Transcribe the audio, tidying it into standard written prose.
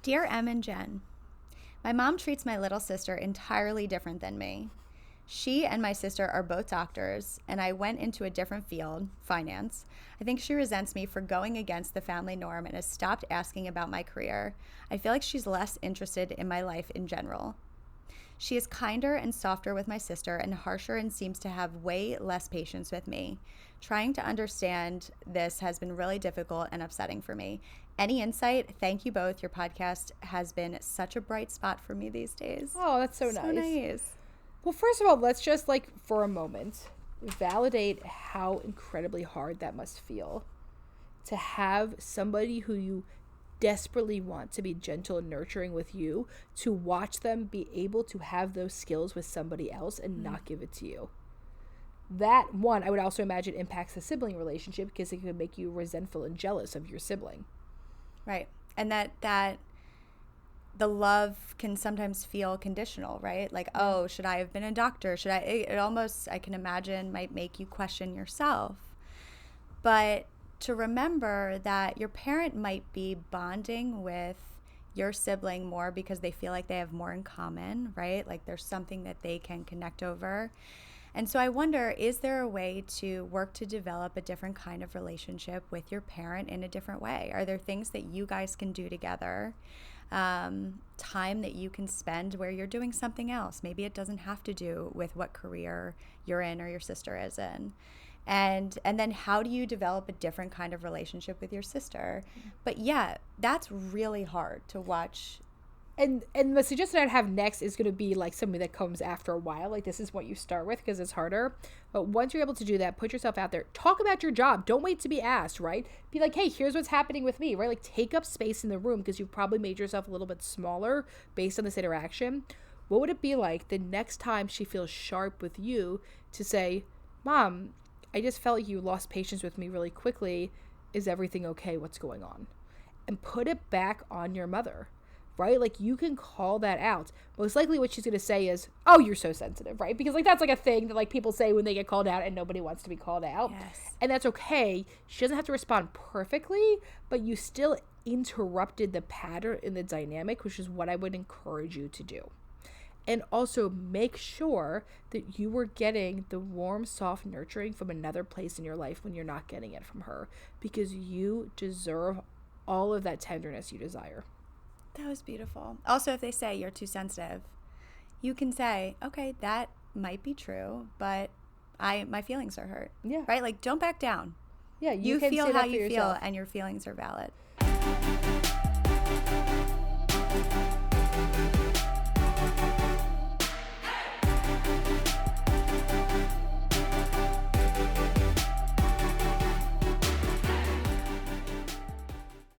Dear Em and Jen, my mom treats my little sister entirely different than me. She and my sister are both doctors, and I went into a different field, finance. I think she resents me for going against the family norm and has stopped asking about my career. I feel like she's less interested in my life in general. She is kinder and softer with my sister and harsher and seems to have way less patience with me. Trying to understand this has been really difficult and upsetting for me. Any insight? Thank you both. Your podcast has been such a bright spot for me these days. Oh, that's so nice. Well, first of all, let's just for a moment validate how incredibly hard that must feel to have somebody who you desperately want to be gentle and nurturing with you, to watch them be able to have those skills with somebody else and not give it to you. That one, I would also imagine, impacts the sibling relationship because it could make you resentful and jealous of your sibling. Right. And that the love can sometimes feel conditional, right? Like, oh, should I have been a doctor? Should I? It almost, I can imagine, might make you question yourself. But to remember that your parent might be bonding with your sibling more because they feel like they have more in common, right? Like there's something that they can connect over. And so I wonder, is there a way to work to develop a different kind of relationship with your parent in a different way? Are there things that you guys can do together? Time that you can spend where you're doing something else. Maybe it doesn't have to do with what career you're in or your sister is in. And then how do you develop a different kind of relationship with your sister? But yeah, that's really hard to watch. And the suggestion I'd have next is going to be something that comes after a while. This is what you start with because it's harder. But once you're able to do that, put yourself out there. Talk about your job. Don't wait to be asked, right? Be like, hey, here's what's happening with me, right? Take up space in the room because you've probably made yourself a little bit smaller based on this interaction. What would it be like the next time she feels sharp with you to say, Mom, I just felt like you lost patience with me really quickly. Is everything okay? What's going on? And put it back on your mother. Right? You can call that out. Most likely what she's going to say is, oh, you're so sensitive, right? Because that's a thing that people say when they get called out and nobody wants to be called out. Yes. And that's okay. She doesn't have to respond perfectly, but you still interrupted the pattern in the dynamic, which is what I would encourage you to do. And also make sure that you were getting the warm, soft nurturing from another place in your life when you're not getting it from her, because you deserve all of that tenderness you desire. That was beautiful. Also, if they say you're too sensitive, you can say, okay, that might be true, but my feelings are hurt. Yeah. Right? Don't back down. Yeah, you can feel say how that for you yourself. feel, and your feelings are valid.